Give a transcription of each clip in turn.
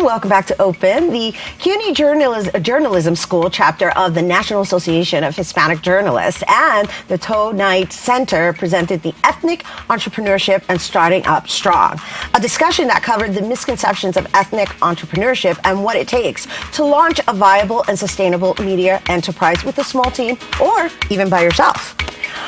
everyone. Welcome back to Open. The CUNY Journalism School chapter of the National Association of Hispanic Journalists and the Toe Knight Center presented the Ethnic Entrepreneurship and Starting Up Strong, a discussion that covered the misconceptions of ethnic entrepreneurship and what it takes to launch a viable and sustainable media enterprise with a small team or even by yourself.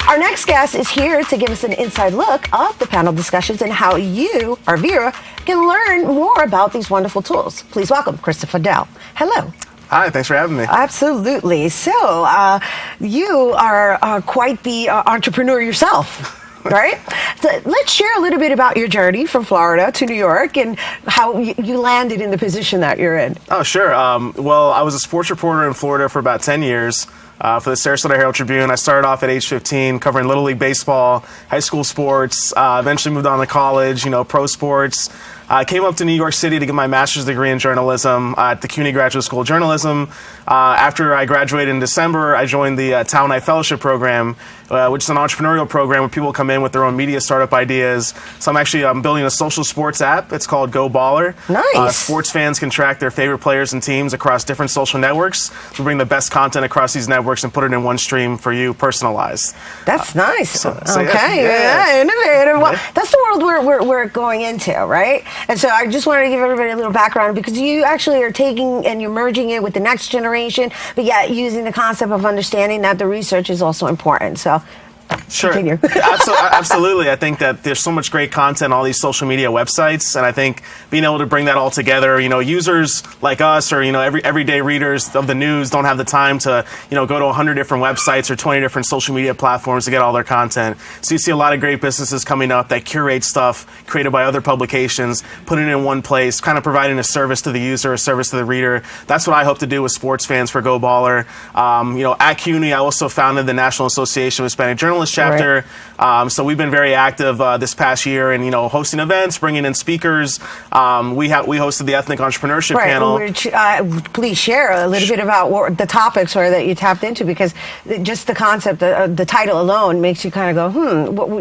Our next guest is here to give us an inside look of the panel discussions and how you, our viewer, can learn more about these wonderful tools. Please welcome Christopher Dell. Hello. Hi, thanks for having me. Absolutely. So, you are quite the entrepreneur yourself, right? So let's share a little bit about your journey from Florida to New York and how you landed in the position that you're in. Oh, sure. Well, I was a sports reporter in Florida for about 10 years. For the Sarasota Herald Tribune. I started off at age 15 covering Little League baseball, high school sports, eventually moved on to college, pro sports. I came up to New York City to get my master's degree in journalism at the CUNY Graduate School of Journalism. After I graduated in December, I joined the Talent Knight Fellowship Program, which is an entrepreneurial program where people come in with their own media startup ideas. So I'm building a social sports app. It's called Go Baller. Nice. Sports fans can track their favorite players and teams across different social networks. We bring the best content across these networks and put it in one stream for you, personalized. That's nice. So okay. Yeah, innovative. Well, that's the world we're going into, right? And so I just wanted to give everybody a little background because you actually are taking and you're merging it with the next generation, but yet using the concept of understanding that the research is also important. So sure. Continue. Absolutely. I think that there's so much great content on all these social media websites, and I think being able to bring that all together, users like us or, everyday readers of the news don't have the time to, go to 100 different websites or 20 different social media platforms to get all their content. So you see a lot of great businesses coming up that curate stuff created by other publications, putting it in one place, kind of providing a service to the user, a service to the reader. That's what I hope to do with sports fans for Go Baller. At CUNY, I also founded the National Association of Hispanic Journalists chapter. Right. So we've been very active this past year and, hosting events, bringing in speakers. We hosted the Ethnic Entrepreneurship panel. Which, please share a little bit about what the topics were that you tapped into, because just the concept, the title alone makes you kind of go,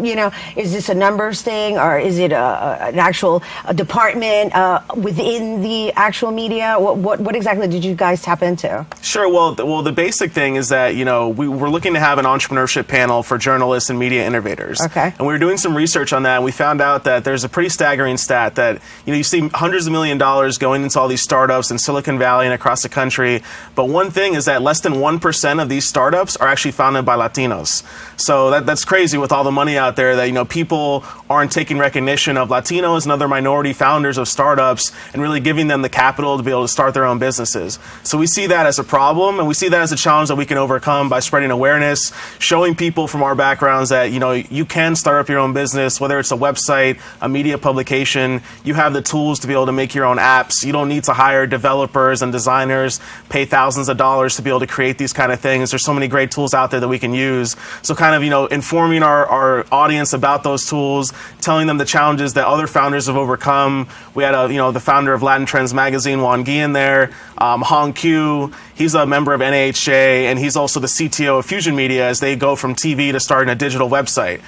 is this a numbers thing or is it an actual department within the actual media? What exactly did you guys tap into? Sure. Well, the basic thing is that, we're looking to have an entrepreneurship panel for journalists and media innovators. Okay. And we were doing some research on that, and we found out that there's a pretty staggering stat that, you see hundreds of $millions going into all these startups in Silicon Valley and across the country. But one thing is that less than 1% of these startups are actually founded by Latinos. So that's crazy with all the money out there that, people aren't taking recognition of Latinos and other minority founders of startups and really giving them the capital to be able to start their own businesses. So we see that as a problem, and we see that as a challenge that we can overcome by spreading awareness, showing people from our backgrounds that, you can start up your own business, whether it's a website, a media publication. You have the tools to be able to make your own apps. You don't need to hire developers and designers, pay thousands of dollars to be able to create these kind of things. There's so many great tools out there that we can use. So kind of, informing our audience about those tools, telling them the challenges that other founders have overcome. We had the founder of Latin Trends magazine, Juan Guillen there, Hong Q. He's a member of NAHJ, and he's also the CTO of Fusion Media as they go from TV to starting a digital website.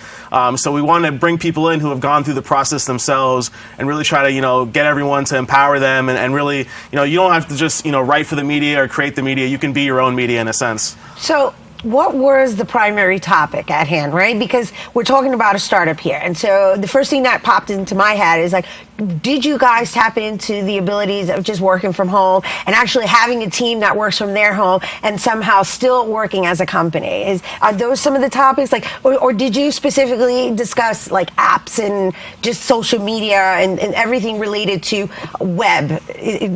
So we want to bring people in who have gone through the process themselves and really try to, get everyone to empower them and really, you don't have to just, write for the media or create the media. You can be your own media in a sense. So what was the primary topic at hand, right? Because we're talking about a startup here. And so the first thing that popped into my head is like, did you guys tap into the abilities of just working from home and actually having a team that works from their home and somehow still working as a company? Are those some of the topics? Or did you specifically discuss like apps and just social media and everything related to web?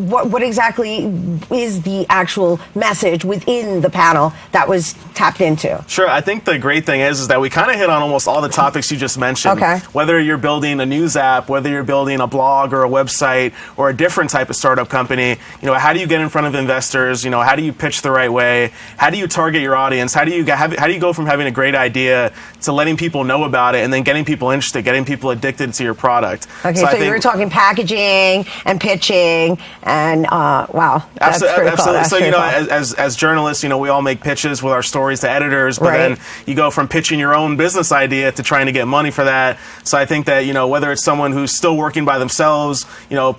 What exactly is the actual message within the panel that was tapped into? Sure. I think the great thing is that we kind of hit on almost all the topics you just mentioned. Okay. Whether you're building a news app, whether you're building a blog or a website or a different type of startup company, how do you get in front of investors? How do you pitch the right way? How do you target your audience? How do you go from having a great idea to letting people know about it and then getting people interested, getting people addicted to your product? Okay, so you were talking packaging and pitching and wow, that's absolutely. Cool. That's so cool. as journalists, we all make pitches with our stories to editors, but then you go from pitching your own business idea to trying to get money for that. So I think that whether it's someone who's still working by themselves.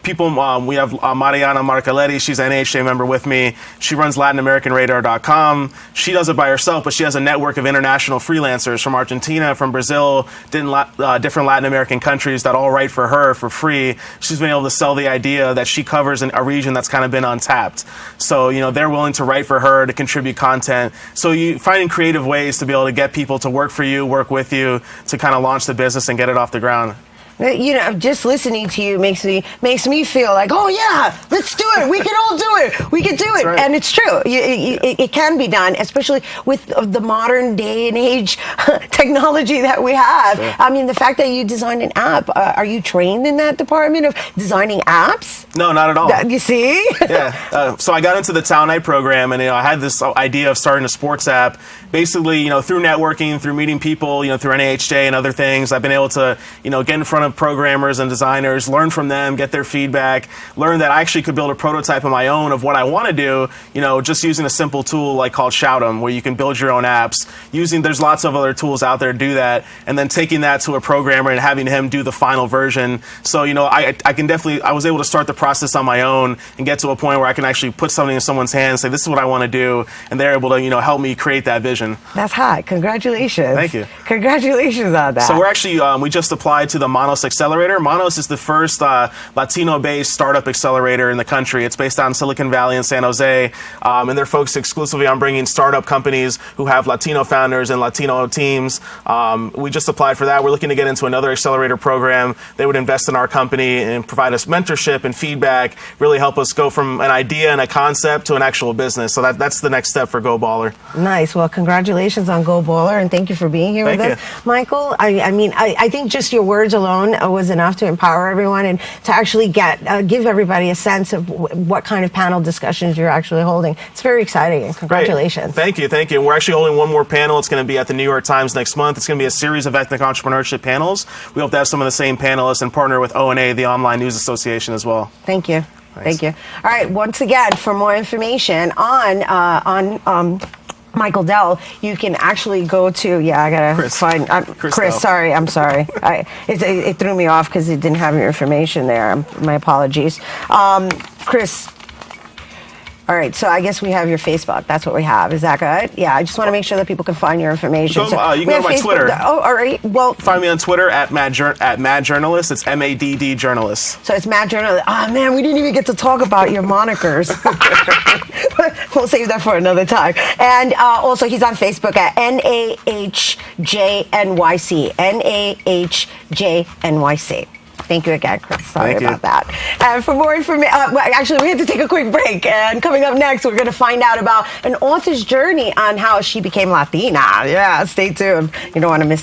People, we have Mariana Marcaletti. She's an NHJ member with me. She runs LatinAmericanRadar.com. She does it by herself, but she has a network of international freelancers from Argentina, from Brazil, different Latin American countries that all write for her for free. She's been able to sell the idea that she covers a region that's kind of been untapped. So, they're willing to write for her, to contribute content. So you finding creative ways to be able to get people to work for you, work with you, to kind of launch the business and get it off the ground. Just listening to you makes me feel like, oh yeah, let's do it. We can all do it. We can do it. Right. And it's true. It can be done, especially with the modern day and age technology that we have. Sure. I mean, the fact that you designed an app, are you trained in that department of designing apps? No, not at all. You see? Yeah. So I got into the Town Night program, and I had this idea of starting a sports app. Basically, through networking, through meeting people, through NAHJ and other things, I've been able to, get in front of programmers and designers, learn from them, get their feedback, learn that I actually could build a prototype of my own of what I want to do, just using a simple tool like called Shout'em, where you can build your own apps. There's lots of other tools out there to do that, and then taking that to a programmer and having him do the final version. So, I was able to start the process on my own and get to a point where I can actually put something in someone's hands, say, this is what I want to do, and they're able to, help me create that vision. That's hot. Congratulations. Thank you. Congratulations on that. So we're actually, we just applied to the Manos Accelerator. Manos is the first Latino-based startup accelerator in the country. It's based out in Silicon Valley and San Jose, and they're focused exclusively on bringing startup companies who have Latino founders and Latino teams. We just applied for that. We're looking to get into another accelerator program. They would invest in our company and provide us mentorship and feedback, really help us go from an idea and a concept to an actual business. So that's the next step for Go Baller. Nice. Well, congratulations on Go Baller, and thank you for being here with us. Michael, I think just your words alone was enough to empower everyone and to actually give everybody a sense of what kind of panel discussions you're actually holding. It's very exciting, and congratulations. Great. Thank you. And we're actually holding one more panel. It's going to be at the New York Times next month. It's going to be a series of ethnic entrepreneurship panels. We hope to have some of the same panelists and partner with ONA, the Online News Association, as well. Thank you. Thanks. Thank you. All right. Once again, for more information on Michael Dell, you can actually go to, I gotta find, Chris, sorry, I'm sorry. It threw me off because it didn't have your information there. My apologies. Chris, all right, so I guess we have your Facebook. That's what we have. Is that good? Yeah, I just want to make sure that people can find your information. You can go to my Facebook. Twitter. Oh, all right. Well, find me on Twitter at Mad Journalist. It's MADD Journalist. So it's Mad Journalist. Oh, man, we didn't even get to talk about your monikers. We'll save that for another time. And also, he's on Facebook at NAHJNYC. NAHJNYC. Thank you again, Chris. Sorry about that. And for more information, actually, we have to take a quick break. And coming up next, we're going to find out about an author's journey on how she became Latina. Yeah, stay tuned. You don't want to miss